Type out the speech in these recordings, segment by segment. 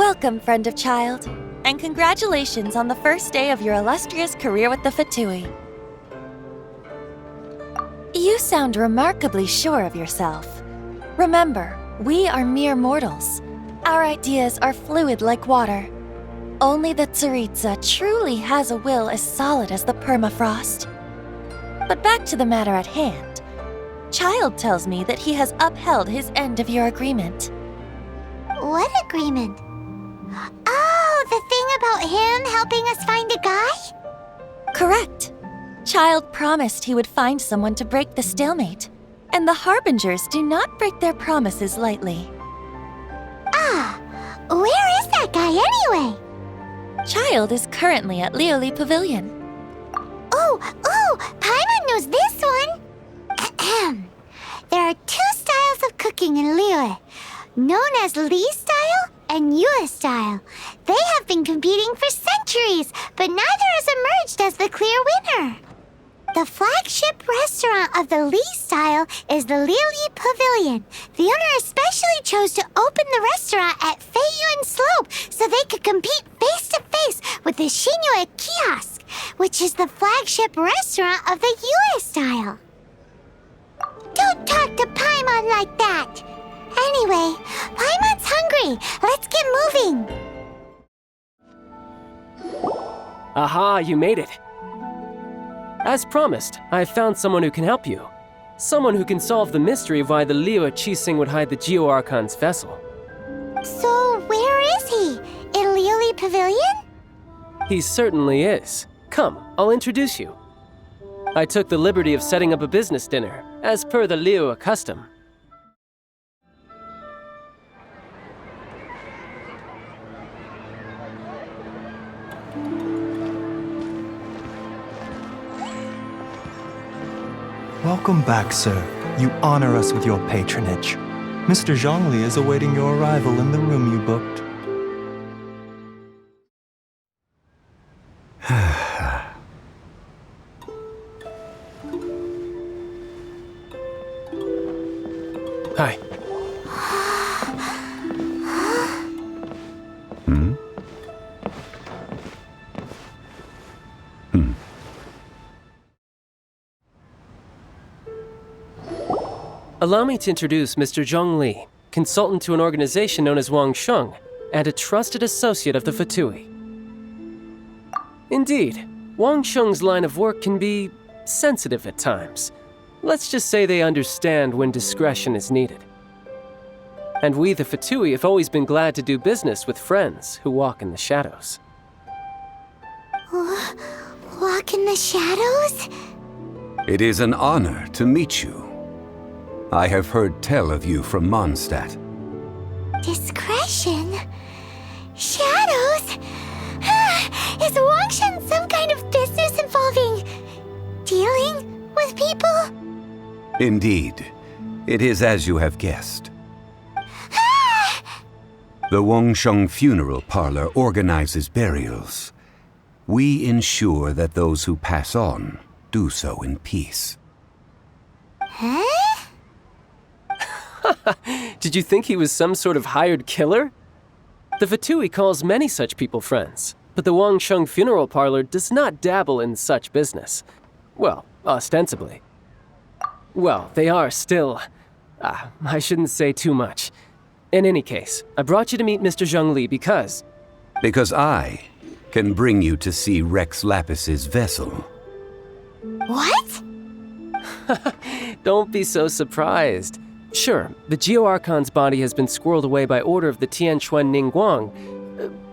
Welcome, friend of child, and congratulations on the first day of your illustrious career with the Fatui. You sound remarkably sure of yourself. Remember, we are mere mortals. Our ideas are fluid like water. Only the Tsaritsa truly has a will as solid as the permafrost. But back to the matter at hand. Child tells me that he has upheld his end of your agreement. What agreement? Oh, the thing about him helping us find a guy? Correct. Child promised he would find someone to break the stalemate, and the Harbingers do not break their promises lightly. Ah, where is that guy anyway? Child is currently at Lioli Pavilion. Oh, Paimon knows this one. Ahem. There are two styles of cooking in Lioli, known as Li style and Yue style. They have been competing for centuries, but neither has emerged as the clear winner. The flagship restaurant of the Li style is the Lioli Pavilion. The owner especially chose to open the restaurant at Feiyuan Slope so they could compete face-to-face with the Shinue Kiosk, which is the flagship restaurant of the Yue style. Don't talk to Paimon like that! Anyway, Paimon's hungry. Let's get moving. Aha, you made it. As promised, I have found someone who can help you. Someone who can solve the mystery of why the Liu Qixing would hide the Geo-Archon's vessel. So, where is he? In Lioli Pavilion? He certainly is. Come, I'll introduce you. I took the liberty of setting up a business dinner, as per the Liu custom. Welcome back, sir. You honor us with your patronage. Mr. Zhongli is awaiting your arrival in the room you booked. Hi. Allow me to introduce Mr. Zhong Li, consultant to an organization known as Wang Sheng, and a trusted associate of the Fatui. Indeed, Wang Sheng's line of work can be sensitive at times. Let's just say they understand when discretion is needed. And we, the Fatui, have always been glad to do business with friends who walk in the shadows. Walk in the shadows? It is an honor to meet you. I have heard tell of you from Mondstadt. Discretion? Shadows? Is Wangshan some kind of business involving dealing with people? Indeed. It is as you have guessed. The Wangsheng Funeral Parlor organizes burials. We ensure that those who pass on do so in peace. Huh? Did you think he was some sort of hired killer? The Fatui calls many such people friends, but the Wangsheng Funeral Parlor does not dabble in such business. Well, ostensibly. Well, they are still... I shouldn't say too much. In any case, I brought you to meet Mr. Zhong Li because... Because I can bring you to see Rex Lapis's vessel. What? Don't be so surprised. Sure, the Geo-Archon's body has been squirreled away by order of the Tianquan Ningguang.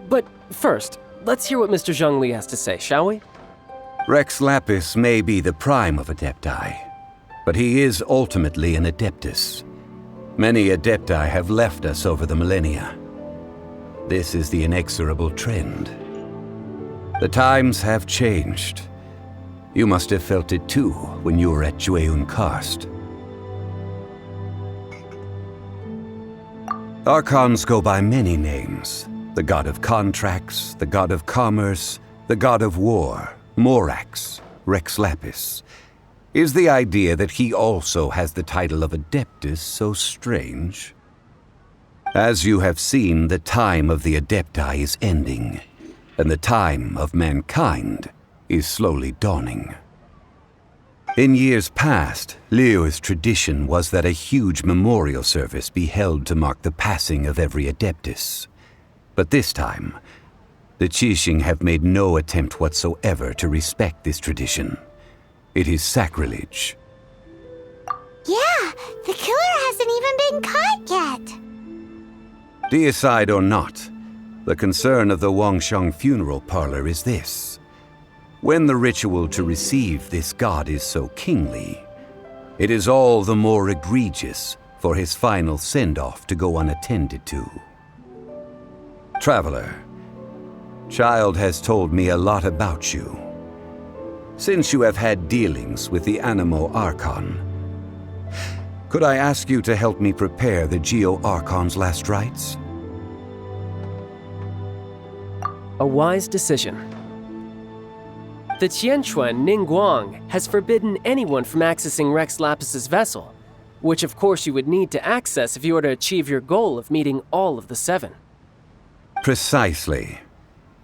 But first, let's hear what Mr. Zhong Li has to say, shall we? Rex Lapis may be the prime of Adepti, but he is ultimately an Adeptus. Many Adepti have left us over the millennia. This is the inexorable trend. The times have changed. You must have felt it too when you were at Jueyun Karst. Archons go by many names. The god of contracts, the god of commerce, the god of war, Morax, Rex Lapis. Is the idea that he also has the title of Adeptus so strange? As you have seen, the time of the Adepti is ending, and the time of mankind is slowly dawning. In years past, Liyue's tradition was that a huge memorial service be held to mark the passing of every Adeptus. But this time, the Qixing have made no attempt whatsoever to respect this tradition. It is sacrilege. Yeah, the killer hasn't even been caught yet. Deicide or not, the concern of the Wangsheng funeral parlor is this. When the ritual to receive this god is so kingly, it is all the more egregious for his final send-off to go unattended to. Traveler, Child has told me a lot about you. Since you have had dealings with the Animo Archon, could I ask you to help me prepare the Geo Archon's last rites? A wise decision. The Tianquan Ningguang has forbidden anyone from accessing Rex Lapis's vessel, which of course you would need to access if you were to achieve your goal of meeting all of the 7. Precisely.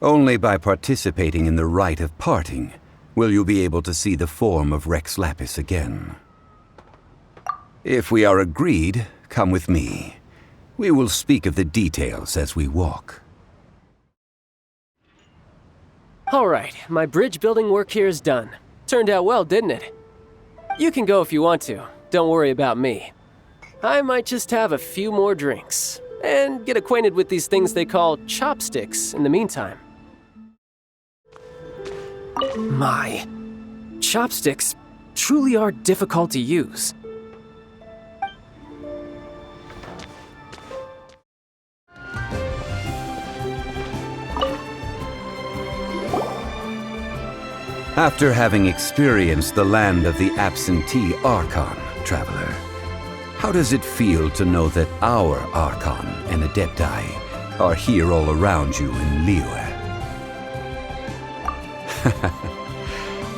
Only by participating in the rite of parting will you be able to see the form of Rex Lapis again. If we are agreed, come with me. We will speak of the details as we walk. All right, my bridge building work here is done. Turned out well, didn't it? You can go if you want to. Don't worry about me. I might just have a few more drinks and get acquainted with these things they call chopsticks in the meantime. My, chopsticks truly are difficult to use. After having experienced the land of the absentee Archon, Traveler, how does it feel to know that our Archon and Adepti are here all around you in Liyue?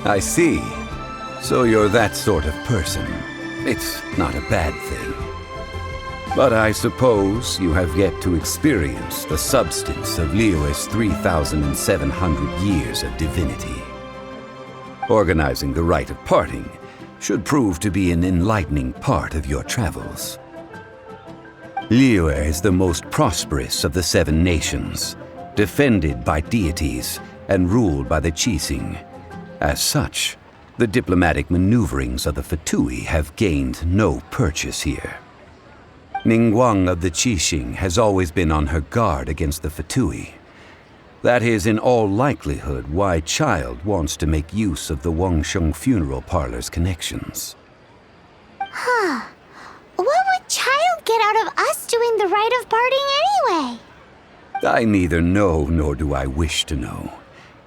I see. So you're that sort of person. It's not a bad thing. But I suppose you have yet to experience the substance of Liyue's 3,700 years of divinity. Organizing the rite of parting should prove to be an enlightening part of your travels. Liyue is the most prosperous of the 7 nations, defended by deities and ruled by the Qixing. As such, the diplomatic maneuverings of the Fatui have gained no purchase here. Ningguang of the Qixing has always been on her guard against the Fatui. That is in all likelihood why Child wants to make use of the Wangsheng funeral parlor's connections. Huh. What would Child get out of us doing the rite of parting anyway? I neither know nor do I wish to know.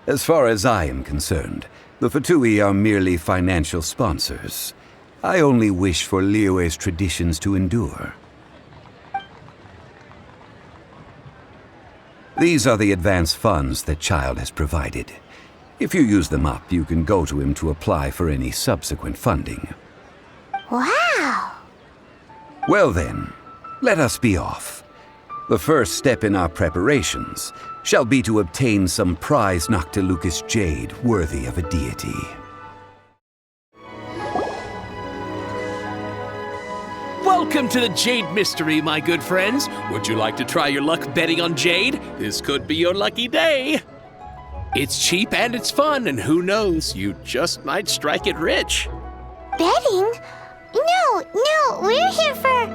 As far as I am concerned, the Fatui are merely financial sponsors. I only wish for Liyue's traditions to endure. These are the advance funds that Child has provided. If you use them up, you can go to him to apply for any subsequent funding. Wow! Well then, let us be off. The first step in our preparations shall be to obtain some prize Noctilucous jade worthy of a deity. Welcome to the Jade Mystery, my good friends. Would you like to try your luck betting on Jade? This could be your lucky day. It's cheap and it's fun, and who knows, you just might strike it rich. Betting? No, we're here for...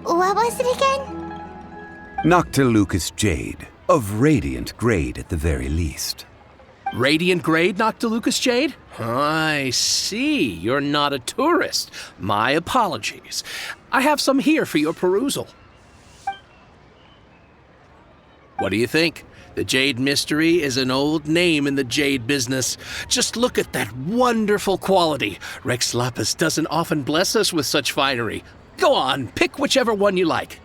what was it again? Noctilucous jade, of radiant grade at the very least. Radiant grade Noctilucous jade? I see. You're not a tourist. My apologies. I have some here for your perusal. What do you think? The Jade Mystery is an old name in the jade business. Just look at that wonderful quality. Rex Lapis doesn't often bless us with such finery. Go on, pick whichever one you like.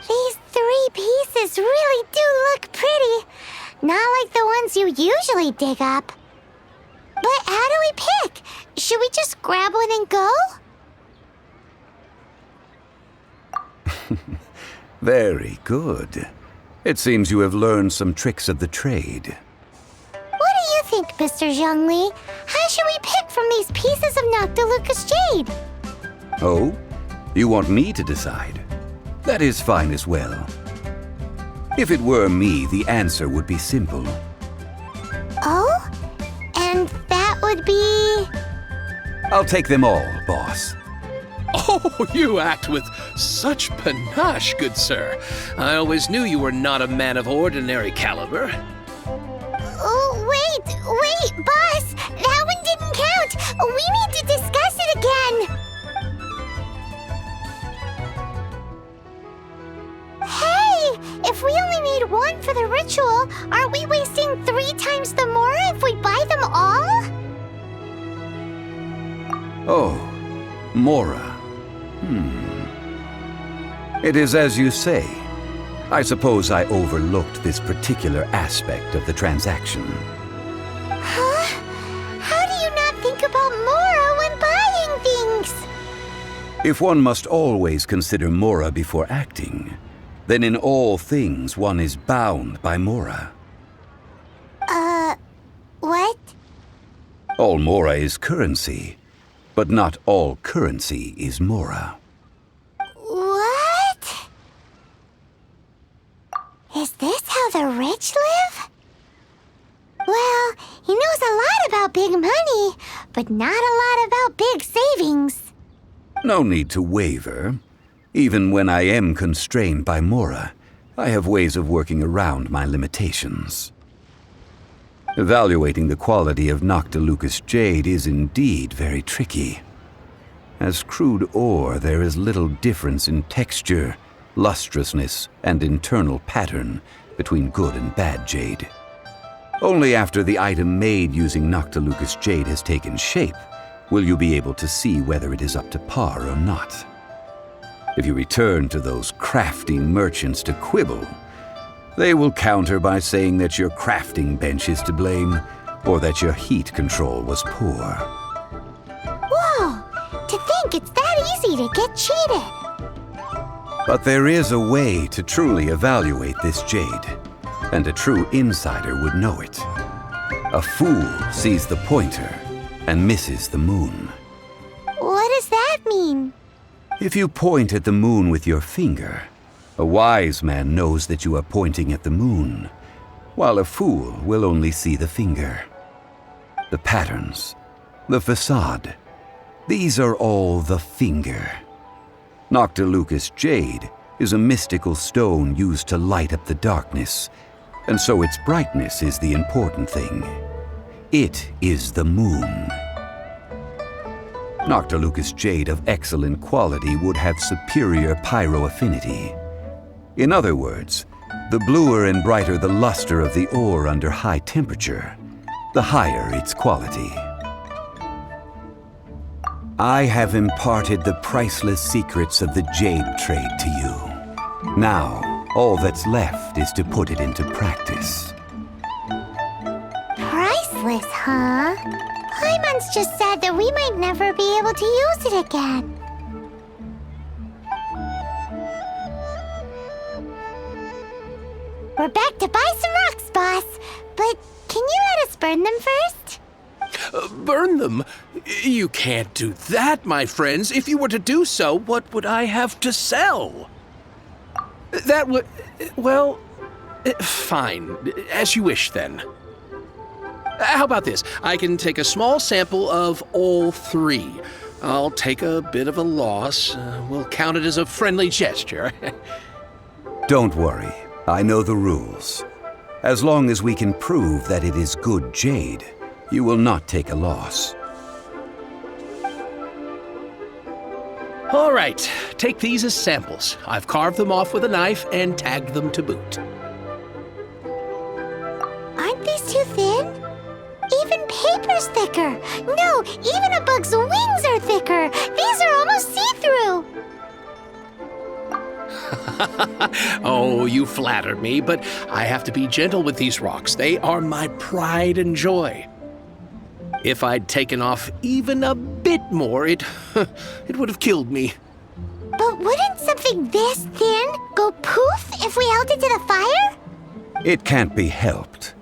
These 3 pieces really do look pretty. Not like the ones you usually dig up. But how do we pick? Should we just grab one and go? Very good. It seems you have learned some tricks of the trade. What do you think, Mr. Zhongli? How should we pick from these pieces of Noctilucous Jade? Oh? You want me to decide? That is fine as well. If it were me, the answer would be simple. Oh? And that would be... I'll take them all, boss. Oh, you act with such panache, good sir. I always knew you were not a man of ordinary caliber. Oh, wait, boss! That one didn't count! We need to discuss it again! Hey! If we only need one for the ritual, aren't we wasting 3 times the Mora if we buy them all? Oh, Mora. It is as you say. I suppose I overlooked this particular aspect of the transaction. Huh? How do you not think about Mora when buying things? If one must always consider Mora before acting, then in all things one is bound by Mora. What? All Mora is currency, but not all currency is Mora. What? Is this how the rich live? Well, he knows a lot about big money, but not a lot about big savings. No need to waver. Even when I am constrained by Mora, I have ways of working around my limitations. Evaluating the quality of Noctilucous Jade is indeed very tricky. As crude ore, there is little difference in texture, lustrousness, and internal pattern between good and bad jade. Only after the item made using Noctilucous Jade has taken shape will you be able to see whether it is up to par or not. If you return to those crafty merchants to quibble, they will counter by saying that your crafting bench is to blame or that your heat control was poor. Whoa! To think it's that easy to get cheated. But there is a way to truly evaluate this jade, and a true insider would know it. A fool sees the pointer and misses the moon. What does that mean? If you point at the moon with your finger, a wise man knows that you are pointing at the moon, while a fool will only see the finger. The patterns, the facade, these are all the finger. Noctilucous Jade is a mystical stone used to light up the darkness, and so its brightness is the important thing. It is the moon. Noctilucous Jade of excellent quality would have superior pyro affinity. In other words, the bluer and brighter the luster of the ore under high temperature, the higher its quality. I have imparted the priceless secrets of the jade trade to you. Now, all that's left is to put it into practice. Priceless, huh? Paimon's just said that we might never be able to use it again. We're back to buy some rocks, boss. But can you let us burn them first? Burn them? You can't do that, my friends. If you were to do so, what would I have to sell? That would... well... fine. As you wish, then. How about this? I can take a small sample of all 3. I'll take a bit of a loss. We'll count it as a friendly gesture. Don't worry. I know the rules. As long as we can prove that it is good jade, you will not take a loss. All right, take these as samples. I've carved them off with a knife and tagged them to boot. Aren't these too thin? Even paper's thicker. No, even a bug's wings are thicker. These are almost see-through. Oh, you flatter me, but I have to be gentle with these rocks. They are my pride and joy. If I'd taken off even a bit more, it would have killed me. But wouldn't something this thin go poof if we held it to the fire? It can't be helped.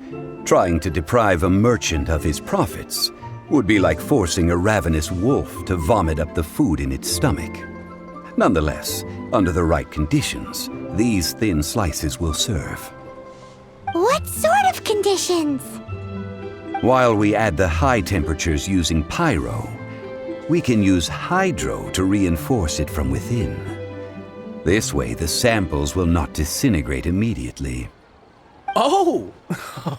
Trying to deprive a merchant of his profits would be like forcing a ravenous wolf to vomit up the food in its stomach. Nonetheless, under the right conditions, these thin slices will serve. What sort of conditions? While we add the high temperatures using pyro, we can use hydro to reinforce it from within. This way, the samples will not disintegrate immediately. Oh!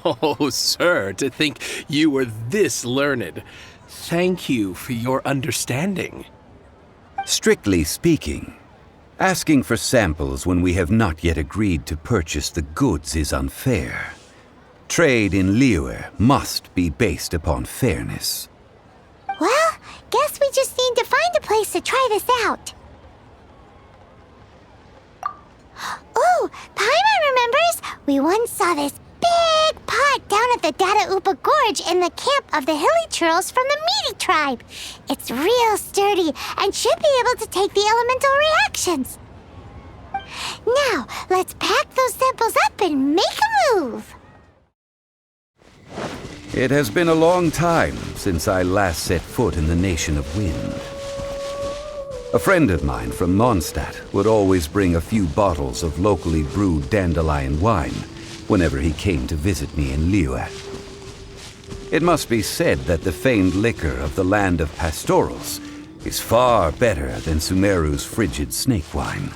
Oh, sir, to think you were this learned. Thank you for your understanding. Strictly speaking, asking for samples when we have not yet agreed to purchase the goods is unfair. Trade in Liyue must be based upon fairness. Well, guess we just need to find a place to try this out. Oh, Paimon remembers we once saw this big pot down at the Dada Upa Gorge in the camp of the hilly churls from the Meaty tribe. It's real sturdy and should be able to take the elemental reactions. Now, let's pack those samples up and make a move. It has been a long time since I last set foot in the Nation of Wind. A friend of mine from Mondstadt would always bring a few bottles of locally brewed Dandelion wine whenever he came to visit me in Liyue. It must be said that the famed liquor of the land of pastorals is far better than Sumeru's frigid snake wine.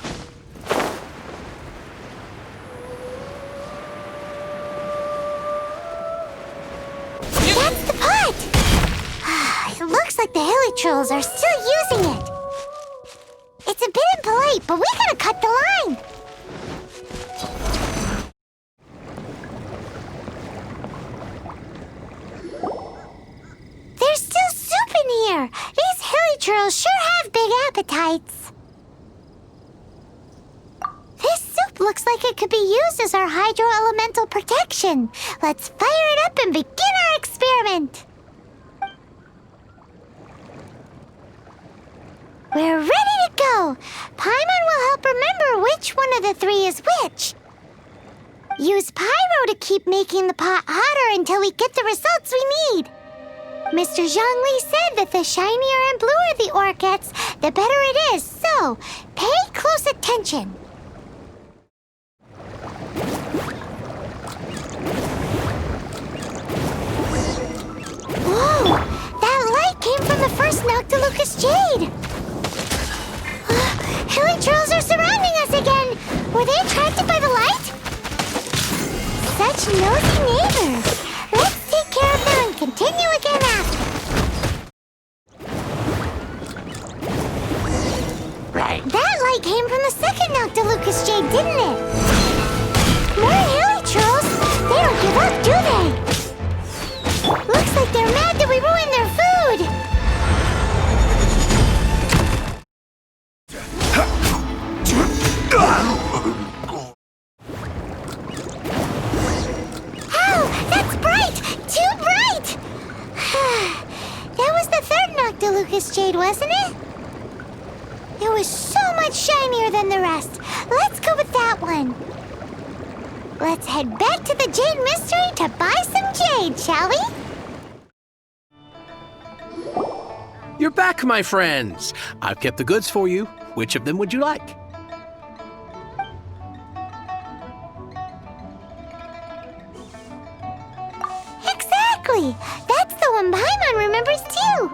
That's the pot! It looks like the hilly trolls are still using it. It's a bit impolite, but we gotta cut the line. There's still soup in here. These hilly trolls sure have big appetites. This soup looks like it could be used as our hydro-elemental protection. Let's fire it up and begin our experiment. We're ready to go. Paimon will help remember which one of the three is which. Use pyro to keep making the pot hotter until we get the results we need. Mr. Zhongli said that the shinier and bluer the ore gets, the better it is, so pay close attention. Whoa! That light came from the first Noctilucous Jade! Hilly trolls are surrounding us again! Were they attracted by the light? Such nosy neighbors! Let's take care of them and continue again after. Right. That light came from the second Noctilucous Jade, didn't it? More hilly trolls! They don't give up, do they? Looks like they're mad that we ruined their food! Ow! That's bright! Too bright! That was the third Noctilucous Jade, wasn't it? It was so much shinier than the rest. Let's go with that one. Let's head back to the Jade Mystery to buy some jade, shall we? You're back, my friends. I've kept the goods for you. Which of them would you like? Exactly! That's the one Paimon remembers too!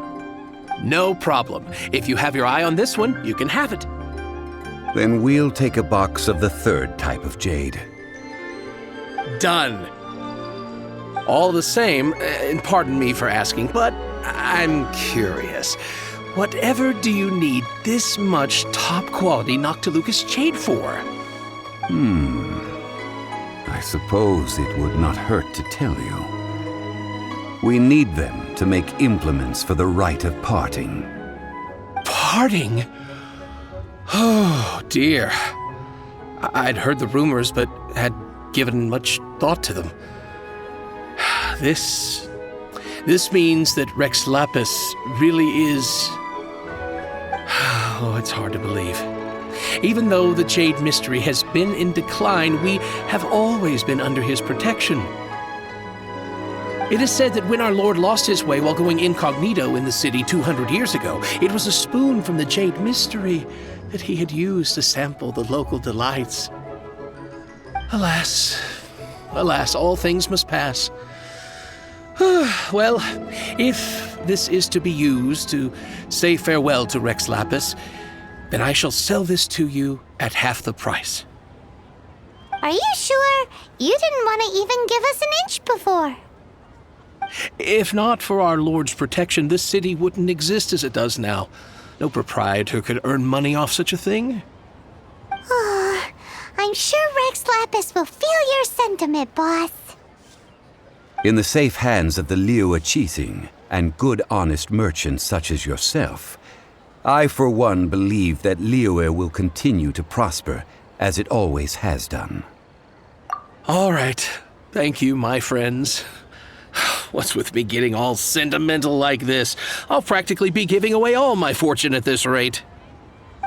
No problem. If you have your eye on this one, you can have it. Then we'll take a box of the third type of jade. Done. All the same, and pardon me for asking, but I'm curious. Whatever do you need this much top-quality Noctilucous Jade for? I suppose it would not hurt to tell you. We need them to make implements for the rite of parting. Parting? Oh, dear. I'd heard the rumors, but had given much thought to them. This means that Rex Lapis really is... Oh, it's hard to believe. Even though the Jade Mystery has been in decline, we have always been under his protection. It is said that when our Lord lost his way while going incognito in the city 200 years ago, it was a spoon from the Jade Mystery that he had used to sample the local delights. Alas, all things must pass. Well, if this is to be used to say farewell to Rex Lapis, then I shall sell this to you at half the price. Are you sure? You didn't want to even give us an inch before. If not for our Lord's protection, this city wouldn't exist as it does now. No proprietor could earn money off such a thing. I'm sure Rex Lapis will feel your sentiment, boss. In the safe hands of the Liu Chising and good honest merchants such as yourself, I for one believe that Liyue will continue to prosper as it always has done. All right. Thank you, my friends. What's with me getting all sentimental like this? I'll practically be giving away all my fortune at this rate.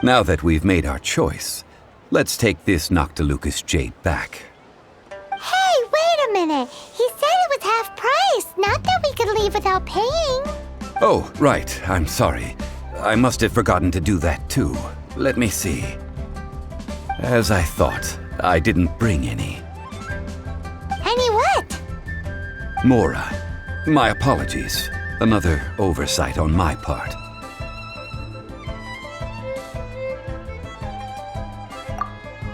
Now that we've made our choice, let's take this Noctilucous jade back. Hey, wait a minute. He said it was half price, not that we could leave without paying. Oh, right. I'm sorry. I must have forgotten to do that too. Let me see. As I thought, I didn't bring any. Any what? Mora. My apologies. Another oversight on my part.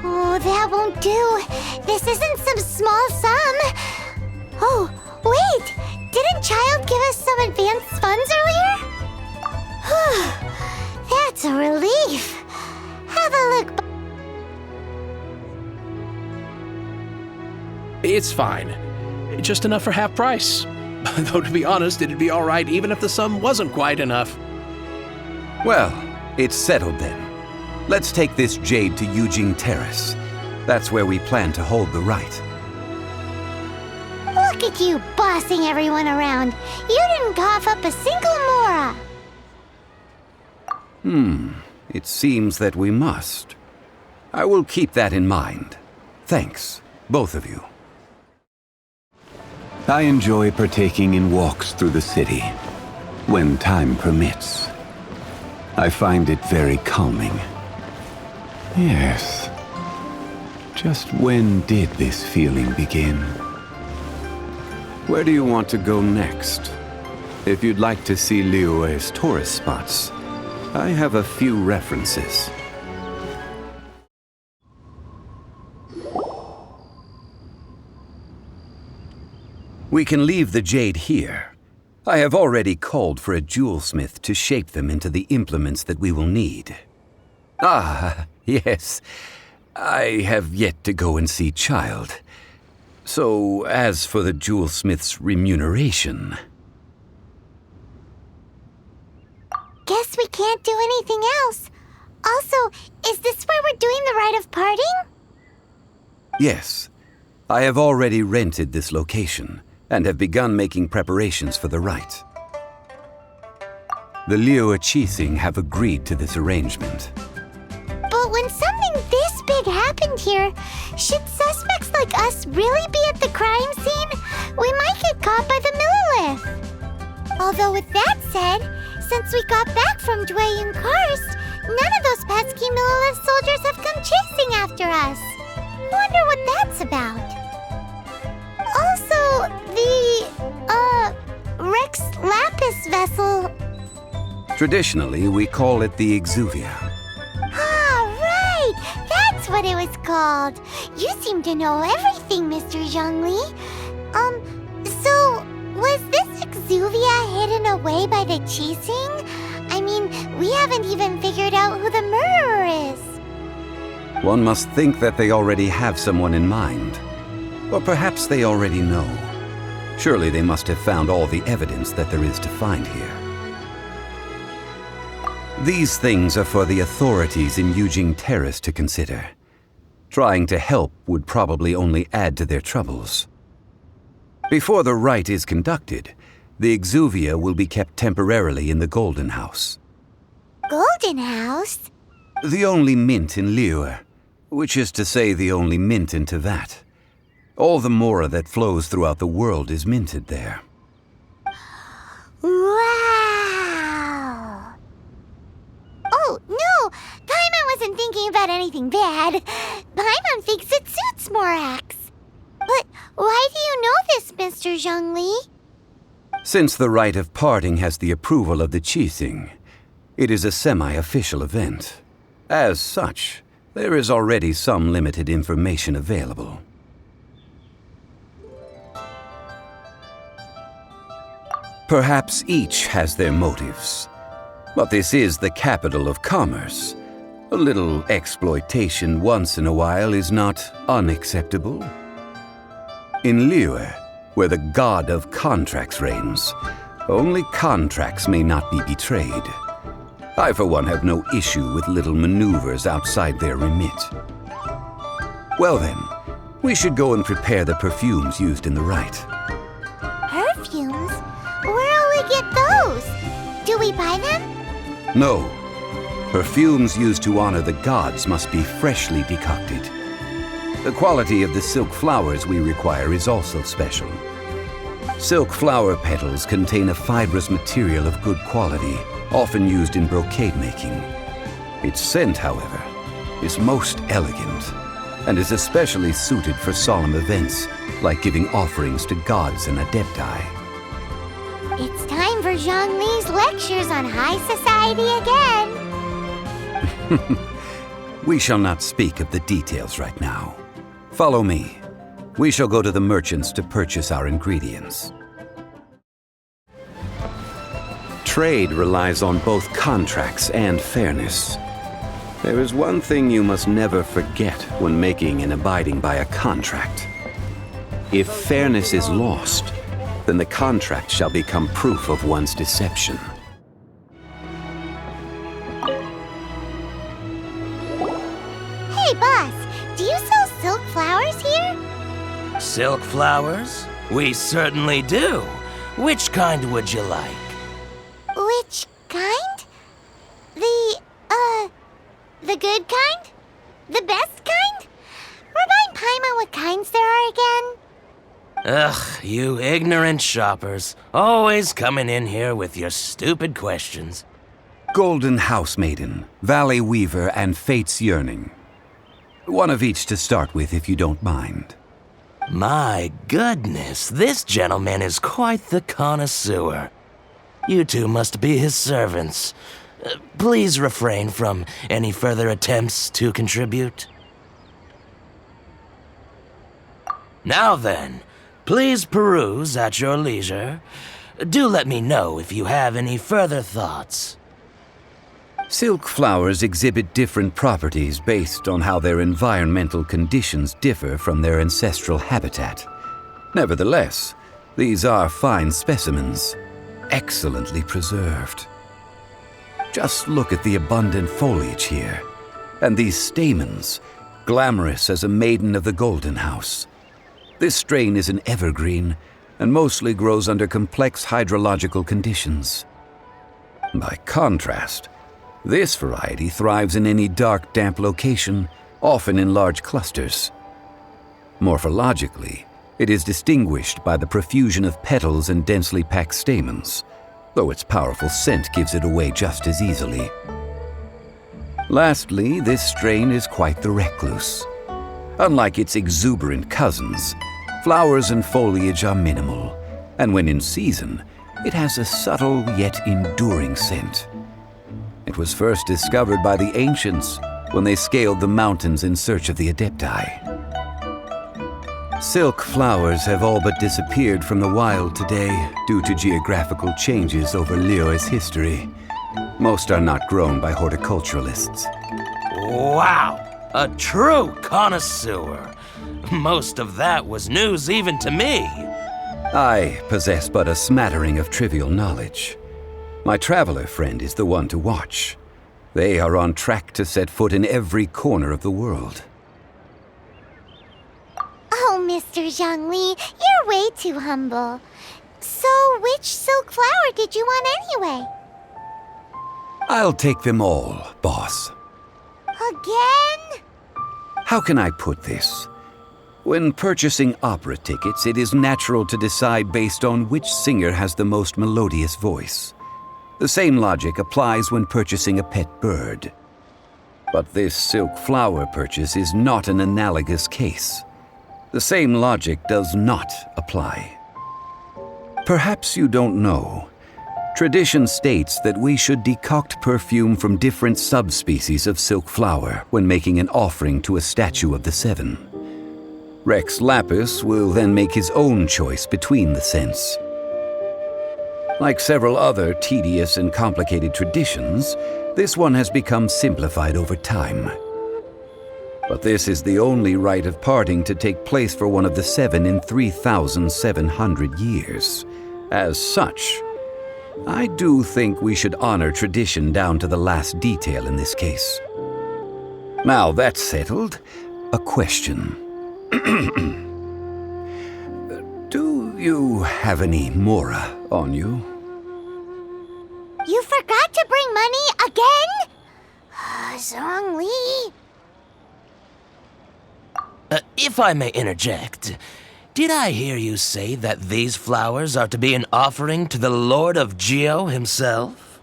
Oh, that won't do. This isn't some small sum. Oh, wait! Didn't Child give us some advanced funds earlier? That's a relief. Have a look. It's fine. Just enough for half price. Though, to be honest, it'd be all right even if the sum wasn't quite enough. Well, it's settled then. Let's take this jade to Yujing Terrace. That's where we plan to hold the rite. Look at you bossing everyone around. You didn't cough up a single Mora. It seems that we must. I will keep that in mind. Thanks, both of you. I enjoy partaking in walks through the city, when time permits. I find it very calming. Yes. Just when did this feeling begin? Where do you want to go next? If you'd like to see Liyue's tourist spots, I have a few references. We can leave the jade here. I have already called for a jewelsmith to shape them into the implements that we will need. Ah, yes. I have yet to go and see Child. So, as for the jewelsmith's remuneration... Guess we can't do anything else. Also, is this where we're doing the rite of parting? Yes. I have already rented this location and have begun making preparations for the rite. The Liu Chising have agreed to this arrangement. But when something this big happened here, should suspects like us really be at the crime scene? We might get caught by the Millilith. Although with that said, since we got back from Dwayne Karst, none of those pesky Millilith soldiers have come chasing after us. Wonder what that's about. Also, the, Rex Lapis vessel. Traditionally, we call it the Exuvia. Ah, right! That's what it was called. You seem to know everything, Mr. Zhongli. So, was this Exuvia hidden away by the Chising? I mean, we haven't even figured out who the murderer is. One must think that they already have someone in mind. Or perhaps they already know. Surely they must have found all the evidence that there is to find here. These things are for the authorities in Yujing Terrace to consider. Trying to help would probably only add to their troubles. Before the rite is conducted, the Exuvia will be kept temporarily in the Golden House. Golden House? The only mint in Liyue, which is to say the only mint in Tevat. All the mora that flows throughout the world is minted there. Wow! Oh, no! Paimon wasn't thinking about anything bad. Paimon thinks it suits Morax. But why do you know this, Mr. Zhongli? Since the rite of parting has the approval of the Qixing, it is a semi-official event. As such, there is already some limited information available. Perhaps each has their motives. But this is the capital of commerce. A little exploitation once in a while is not unacceptable. In Liyue, where the god of contracts reigns, only contracts may not be betrayed. I, for one, have no issue with little maneuvers outside their remit. Well then, we should go and prepare the perfumes used in the rite. Perfumes? Where'll we get those? Do we buy them? No. Perfumes used to honor the gods must be freshly decocted. The quality of the silk flowers we require is also special. Silk flower petals contain a fibrous material of good quality, often used in brocade making. Its scent, however, is most elegant, and is especially suited for solemn events, like giving offerings to gods and adepti. It's time for Zhongli's lectures on high society again. We shall not speak of the details right now. Follow me. We shall go to the merchants to purchase our ingredients. Trade relies on both contracts and fairness. There is one thing you must never forget when making and abiding by a contract. If fairness is lost, then the contract shall become proof of one's deception. Hey, boss, do you sell silk flowers here? Silk flowers? We certainly do. Which kind would you like? Which kind? The good kind? The best kind? Remind Paimon what kinds there are again. Ugh, you ignorant shoppers. Always coming in here with your stupid questions. Golden Housemaiden, Valley Weaver, and Fate's Yearning. One of each to start with, if you don't mind. My goodness, this gentleman is quite the connoisseur. You two must be his servants. Please refrain from any further attempts to contribute. Now then, please peruse at your leisure. Do let me know if you have any further thoughts. Silk flowers exhibit different properties based on how their environmental conditions differ from their ancestral habitat. Nevertheless, these are fine specimens, excellently preserved. Just look at the abundant foliage here, and these stamens, glamorous as a maiden of the Golden House. This strain is an evergreen, and mostly grows under complex hydrological conditions. By contrast, this variety thrives in any dark, damp location, often in large clusters. Morphologically, it is distinguished by the profusion of petals and densely packed stamens, though its powerful scent gives it away just as easily. Lastly, this strain is quite the recluse. Unlike its exuberant cousins, flowers and foliage are minimal, and when in season, it has a subtle yet enduring scent. It was first discovered by the ancients when they scaled the mountains in search of the adepti. Silk flowers have all but disappeared from the wild today due to geographical changes over Liyue's history. Most are not grown by horticulturalists. Wow! A true connoisseur. Most of that was news even to me. I possess but a smattering of trivial knowledge. My traveler friend is the one to watch. They are on track to set foot in every corner of the world. Oh, Mr. Zhongli, you're way too humble. So, which silk flower did you want anyway? I'll take them all, boss. Again? How can I put this? When purchasing opera tickets, it is natural to decide based on which singer has the most melodious voice. The same logic applies when purchasing a pet bird. But this silk flower purchase is not an analogous case. The same logic does not apply. Perhaps you don't know. Tradition states that we should decoct perfume from different subspecies of silk flower when making an offering to a statue of the seven. Rex Lapis will then make his own choice between the scents. Like several other tedious and complicated traditions, this one has become simplified over time. But this is the only rite of parting to take place for one of the seven in 3,700 years. As such, I do think we should honor tradition down to the last detail in this case. Now that's settled, a question. Do you have any mora on you? You forgot to bring money again? Zhongli. If I may interject, did I hear you say that these flowers are to be an offering to the Lord of Geo himself?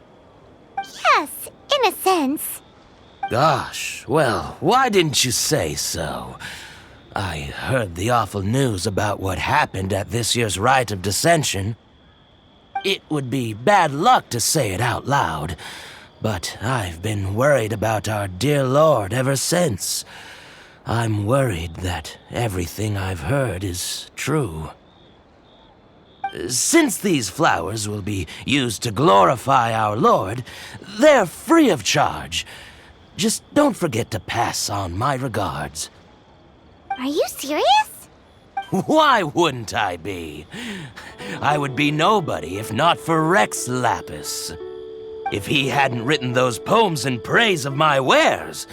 Yes, in a sense. Gosh, well, why didn't you say so? I heard the awful news about what happened at this year's Rite of Dissension. It would be bad luck to say it out loud, but I've been worried about our dear Lord ever since. I'm worried that everything I've heard is true. Since these flowers will be used to glorify our Lord, they're free of charge. Just don't forget to pass on my regards. Are you serious? Why wouldn't I be? I would be nobody if not for Rex Lapis. If he hadn't written those poems in praise of my wares,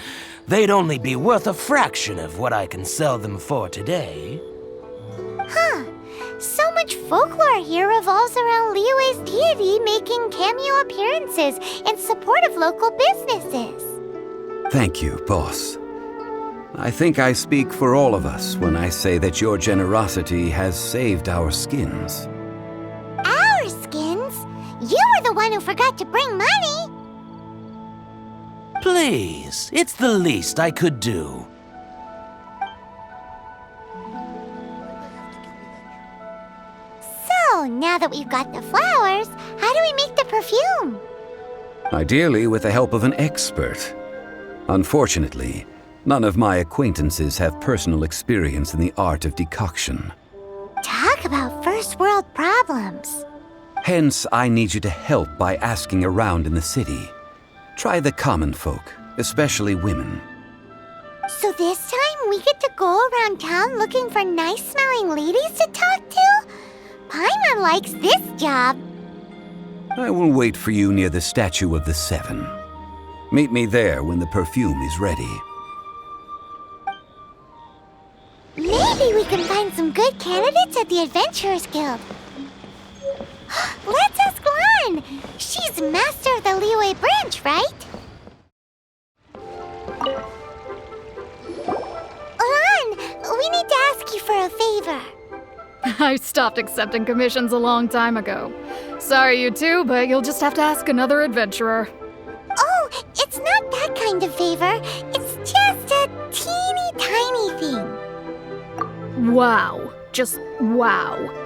they'd only be worth a fraction of what I can sell them for today. Huh. So much folklore here revolves around Liyue's deity making cameo appearances in support of local businesses. Thank you, boss. I think I speak for all of us when I say that your generosity has saved our skins. Our skins? You were the one who forgot to bring money. Please, it's the least I could do. So, now that we've got the flowers, how do we make the perfume? Ideally with the help of an expert. Unfortunately, none of my acquaintances have personal experience in the art of decoction. Talk about first world problems. Hence, I need you to help by asking around in the city. Try the common folk, especially women. So this time we get to go around town looking for nice-smelling ladies to talk to? Paimon likes this job. I will wait for you near the statue of the Seven. Meet me there when the perfume is ready. Maybe we can find some good candidates at the Adventurers Guild. Let's ask Lan. She's master of the Liyue branch, right? Lan, we need to ask you for a favor. I stopped accepting commissions a long time ago. Sorry, you two, but you'll just have to ask another adventurer. Oh, it's not that kind of favor. It's just a teeny tiny thing. Wow. Just wow.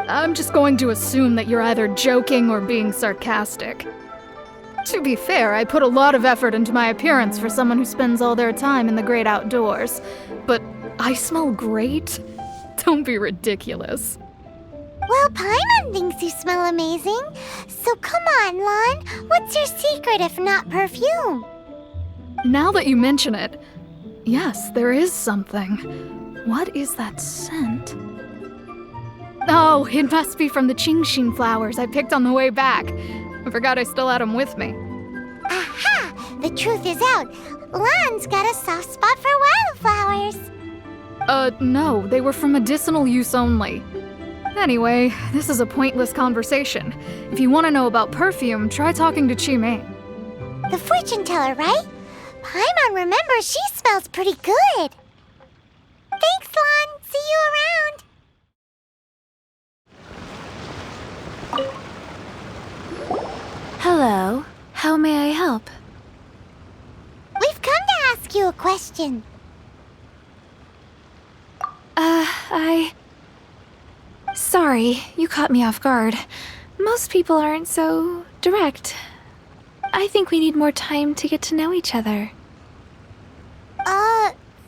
I'm just going to assume that you're either joking or being sarcastic. To be fair, I put a lot of effort into my appearance for someone who spends all their time in the great outdoors. But I smell great? Don't be ridiculous. Well, Paimon thinks you smell amazing. So come on, Lan. What's your secret if not perfume? Now that you mention it, yes, there is something. What is that scent? Oh, it must be from the Genshin flowers I picked on the way back. I forgot I still had them with me. Aha! The truth is out. Lan's got a soft spot for wildflowers. No, they were for medicinal use only. Anyway, this is a pointless conversation. If you want to know about perfume, try talking to Chimay. The fortune teller, right? Paimon remembers she smells pretty good. Thanks, Lon. See you around. Hello. How may I help? We've come to ask you a question. Sorry, you caught me off guard. Most people aren't so direct. I think we need more time to get to know each other.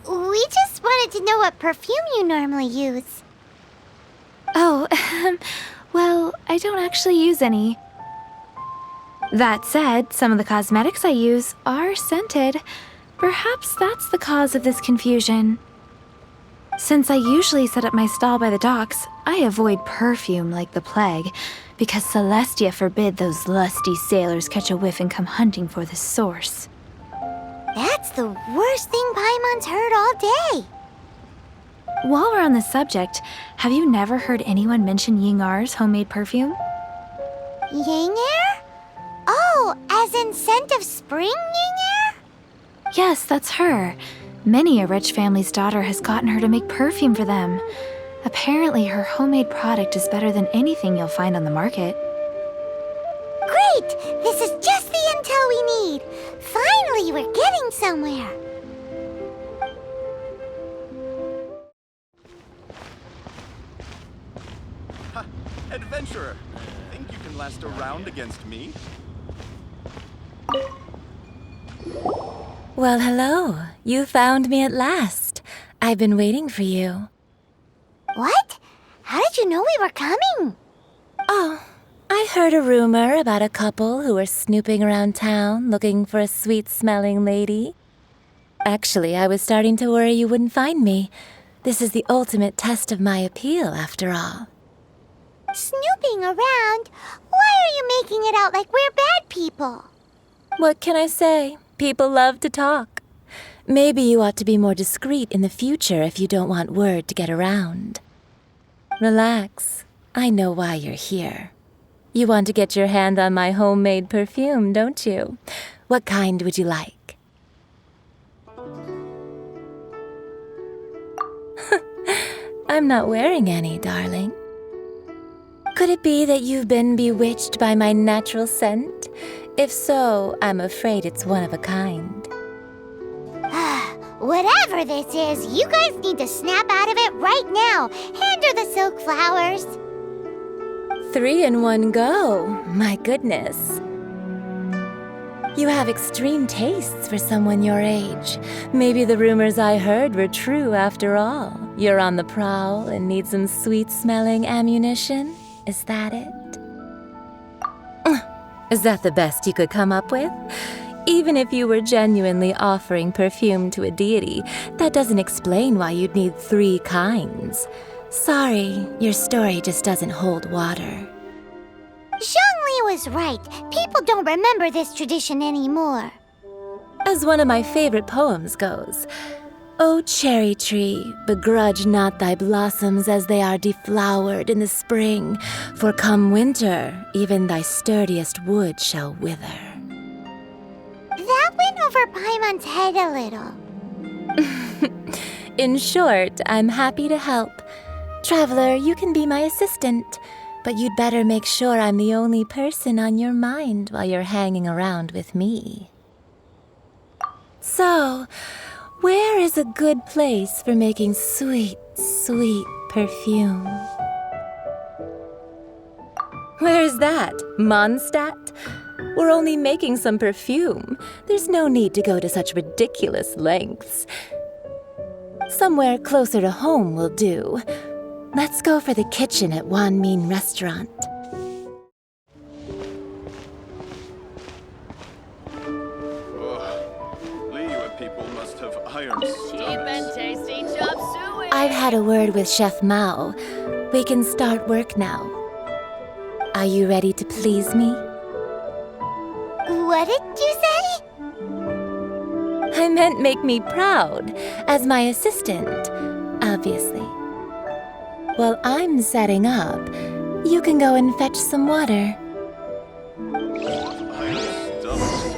We just wanted to know what perfume you normally use. Oh, well, I don't actually use any. That said, some of the cosmetics I use are scented. Perhaps that's the cause of this confusion. Since I usually set up my stall by the docks, I avoid perfume like the plague, because Celestia forbid those lusty sailors catch a whiff and come hunting for the source. That's the worst thing Paimon's heard all day. While we're on the subject, have you never heard anyone mention Yingar's homemade perfume? Yingar? Oh, as in scent of spring, Yingar? Yes, that's her. Many a rich family's daughter has gotten her to make perfume for them. Apparently, her homemade product is better than anything you'll find on the market. Great! This is just the intel we need. Finally, we're getting somewhere. Ha! Adventurer! Think you can last a round against me? Well, hello. You found me at last. I've been waiting for you. What? How did you know we were coming? Oh, I heard a rumor about a couple who were snooping around town looking for a sweet-smelling lady. Actually, I was starting to worry you wouldn't find me. This is the ultimate test of my appeal, after all. Snooping around? Why are you making it out like we're bad people? What can I say? People love to talk. Maybe you ought to be more discreet in the future if you don't want word to get around. Relax. I know why you're here. You want to get your hand on my homemade perfume, don't you? What kind would you like? I'm not wearing any, darling. Could it be that you've been bewitched by my natural scent? If so, I'm afraid it's one of a kind. Whatever this is, you guys need to snap out of it right now. Hand her the silk flowers. 3 in one go. My goodness. You have extreme tastes for someone your age. Maybe the rumors I heard were true after all. You're on the prowl and need some sweet-smelling ammunition? Is that it? Is that the best you could come up with? Even if you were genuinely offering perfume to a deity, that doesn't explain why you'd need 3 kinds. Sorry, your story just doesn't hold water. Zhongli was right. People don't remember this tradition anymore. As one of my favorite poems goes, O cherry tree, begrudge not thy blossoms as they are deflowered in the spring, for come winter, even thy sturdiest wood shall wither. That went over Paimon's head a little. In short, I'm happy to help. Traveler, you can be my assistant, but you'd better make sure I'm the only person on your mind while you're hanging around with me. So, where is a good place for making sweet, sweet perfume? Where's that? Mondstadt? We're only making some perfume. There's no need to go to such ridiculous lengths. Somewhere closer to home will do. Let's go for the kitchen at Wanmin Restaurant. Liyue people must have iron stomachs. Tasty chop suey. I've had a word with Chef Mao. We can start work now. Are you ready to please me? What did you say? I meant make me proud, as my assistant, obviously. While I'm setting up, you can go and fetch some water. Iron stomachs.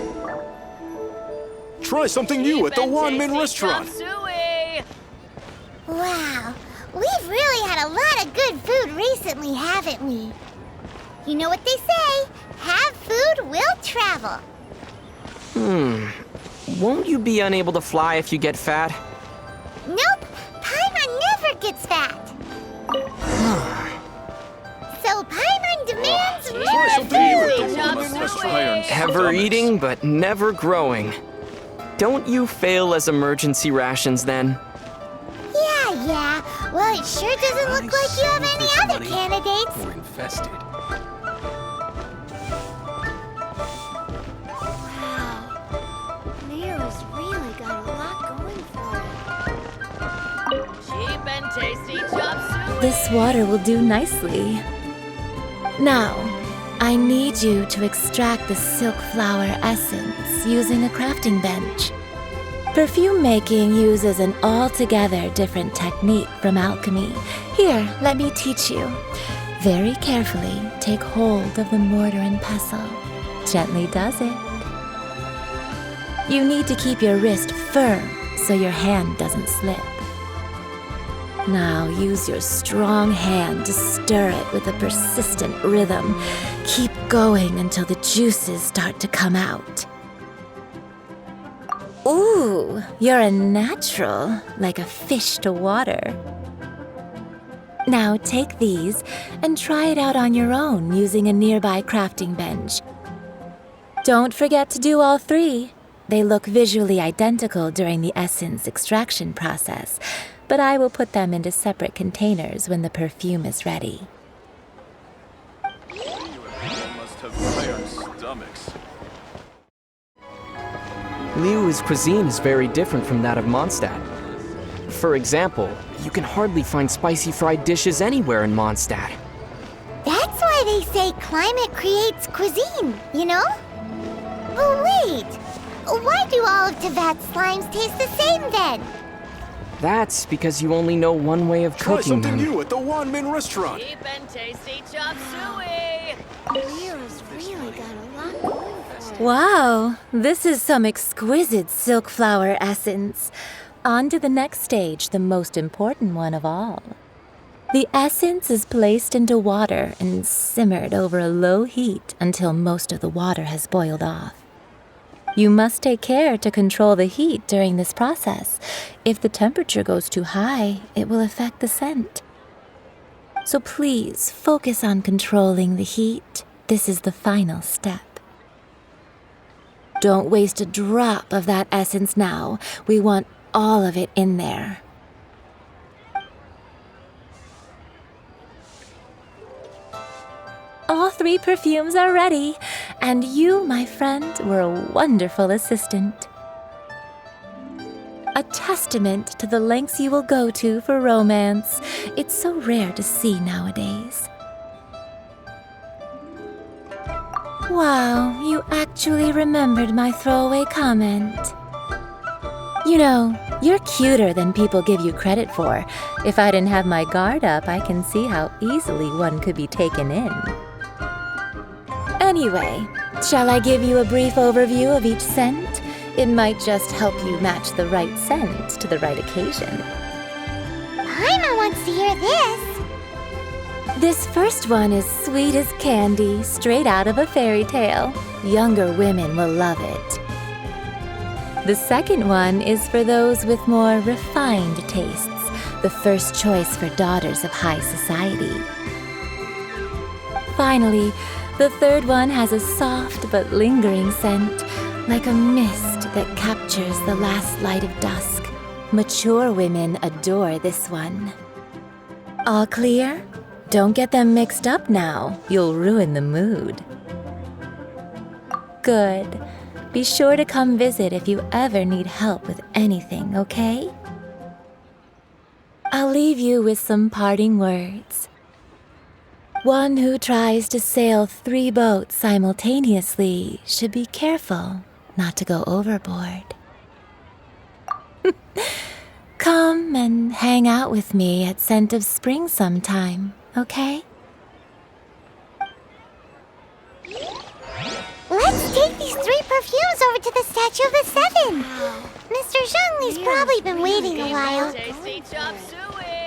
Try something new at the Wanmin restaurant. Wow, we've really had a lot of good food recently, haven't we? You know what they say, have food, will travel. Won't you be unable to fly if you get fat? Nope, Paimon never gets fat. So Paimon demands more food. Ever eating, but never growing. Don't you fail as emergency rations then? Yeah. Well, it sure doesn't look like you have any other candidates. We're infested. Wow. Nero's really got a lot going for it. Cheap and tasty chop suey. This water will do nicely. Now, I need you to extract the silk flower essence using a crafting bench. Perfume making uses an altogether different technique from alchemy. Here, let me teach you. Very carefully, take hold of the mortar and pestle. Gently does it. You need to keep your wrist firm so your hand doesn't slip. Now use your strong hand to stir it with a persistent rhythm. Keep going until the juices start to come out. Ooh, you're a natural, like a fish to water. Now take these and try it out on your own using a nearby crafting bench. Don't forget to do all three. They look visually identical during the essence extraction process, but I will put them into separate containers when the perfume is ready. Must have iron stomachs. Liyue's cuisine is very different from that of Mondstadt. For example, you can hardly find spicy fried dishes anywhere in Mondstadt. That's why they say climate creates cuisine, you know? But wait, why do all of Teyvat's slimes taste the same then? That's because you only know one way of Try cooking something them. new at the Wanmin restaurant. Cheap and tasty chop suey. Nero's really got a lot going for it. Wow, this is some exquisite silk flower essence. On to the next stage, the most important one of all. The essence is placed into water and simmered over a low heat until most of the water has boiled off. You must take care to control the heat during this process. If the temperature goes too high, it will affect the scent. So please focus on controlling the heat. This is the final step. Don't waste a drop of that essence now. We want all of it in there. All three perfumes are ready, and you, my friend, were a wonderful assistant. A testament to the lengths you will go to for romance. It's so rare to see nowadays. Wow, you actually remembered my throwaway comment. You know, you're cuter than people give you credit for. If I didn't have my guard up, I can see how easily one could be taken in. Anyway, shall I give you a brief overview of each scent? It might just help you match the right scent to the right occasion. Paimon wants to hear this. This first one is sweet as candy, straight out of a fairy tale. Younger women will love it. The second one is for those with more refined tastes, the first choice for daughters of high society. Finally, the third one has a soft but lingering scent, like a mist that captures the last light of dusk. Mature women adore this one. All clear? Don't get them mixed up now. You'll ruin the mood. Good. Be sure to come visit if you ever need help with anything, okay? I'll leave you with some parting words. One who tries to sail 3 boats simultaneously should be careful not to go overboard. Come and hang out with me at Scent of Spring sometime, okay? Let's take these 3 perfumes over to the Statue of the 7. Mr. Zhongli's probably been waiting a while. Tasty chop suey.